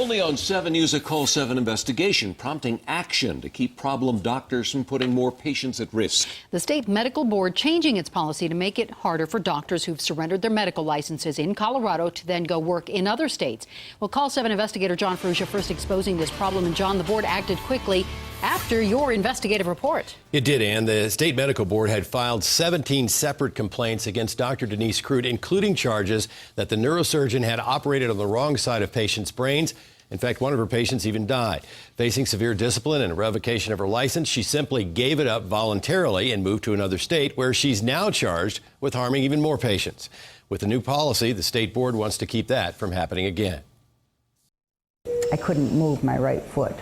Only on 7 News, a CALL7 investigation prompting action to keep problem doctors from putting more patients at risk. The state medical board changing its policy to make it harder for doctors who've surrendered their medical licenses in Colorado to then go work in other states. Well, CALL7 investigator John Ferrugia first exposing this problem. And John, the board acted quickly after your investigative report. It did, Ann. The state medical board had filed 17 separate complaints against Dr. Denise Crute, including charges that the neurosurgeon had operated on the wrong side of patients' brains. In fact, one of her patients even died. Facing severe discipline and a revocation of her license, she simply gave it up voluntarily and moved to another state, where she's now charged with harming even more patients. With the new policy, the state board wants to keep that from happening again. I couldn't move my right foot,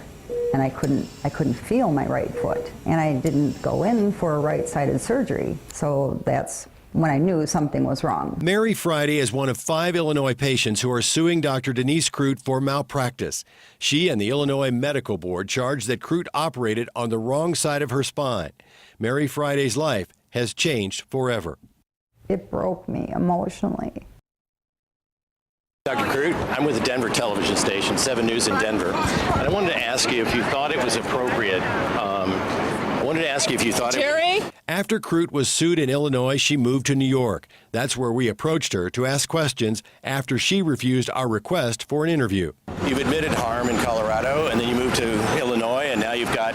and I couldn't feel my right foot, and I didn't go in for a right-sided surgery. So that's when I knew something was wrong. Mary Friday is one of 5 Illinois patients who are suing Dr. Denise Crute for malpractice. She and the Illinois Medical Board charged that Crute operated on the wrong side of her spine. Mary Friday's life has changed forever. It broke me emotionally. Dr. Crute, I'm with the Denver television station, 7 News in Denver. And I wanted to ask you if you thought it was appropriate. After Crute was sued in Illinois, she moved to New York. That's where we approached her to ask questions after she refused our request for an interview. You've admitted harm in Colorado, and then you moved to Illinois, and now you've got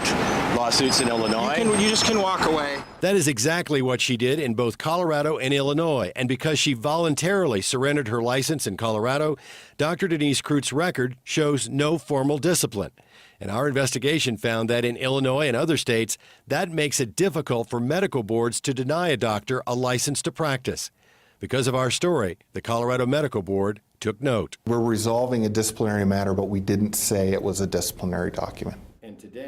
lawsuits in Illinois. You just can walk away. That is exactly what she did in both Colorado and Illinois. And because she voluntarily surrendered her license in Colorado, Dr. Denise Crute's record shows no formal discipline. And our investigation found that in Illinois and other states, that makes it difficult for medical boards to deny a doctor a license to practice. Because of our story, the Colorado Medical Board took note. We're resolving a disciplinary matter, but we didn't say it was a disciplinary document.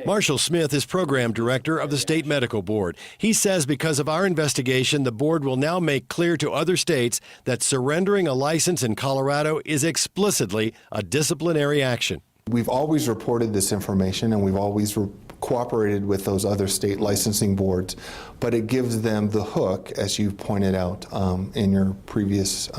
Marshall Smith is program director of the State Medical Board. He says because of our investigation, the board will now make clear to other states that surrendering a license in Colorado is explicitly a disciplinary action. We've always reported this information, and we've always cooperated with those other state licensing boards, but it gives them the hook, as you pointed out in your previous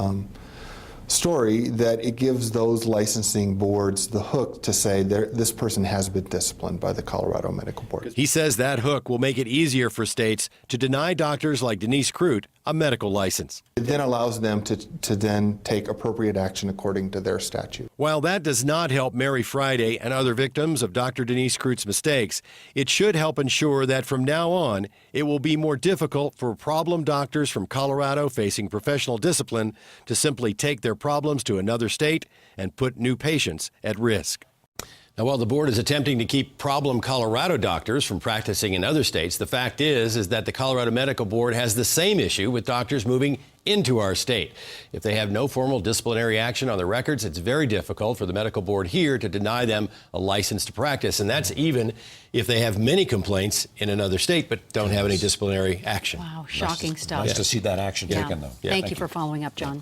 story, that it gives those licensing boards the hook to say this person has been disciplined by the Colorado Medical Board. He says that hook will make it easier for states to deny doctors like Denise Crute a medical license. It then allows them to then take appropriate action according to their statute. While that does not help Mary Friday and other victims of Dr. Denise Crute's mistakes, it should help ensure that from now on, it will be more difficult for problem doctors from Colorado facing professional discipline to simply take their problems to another state and put new patients at risk. Now, while the board is attempting to keep problem Colorado doctors from practicing in other states, the fact is that the Colorado Medical Board has the same issue with doctors moving into our state. If they have no formal disciplinary action on their records, it's very difficult for the medical board here to deny them a license to practice. And that's even if they have many complaints in another state but don't have any disciplinary action. Wow, shocking stuff. Nice to see that action taken, though. Thank you for following up, John.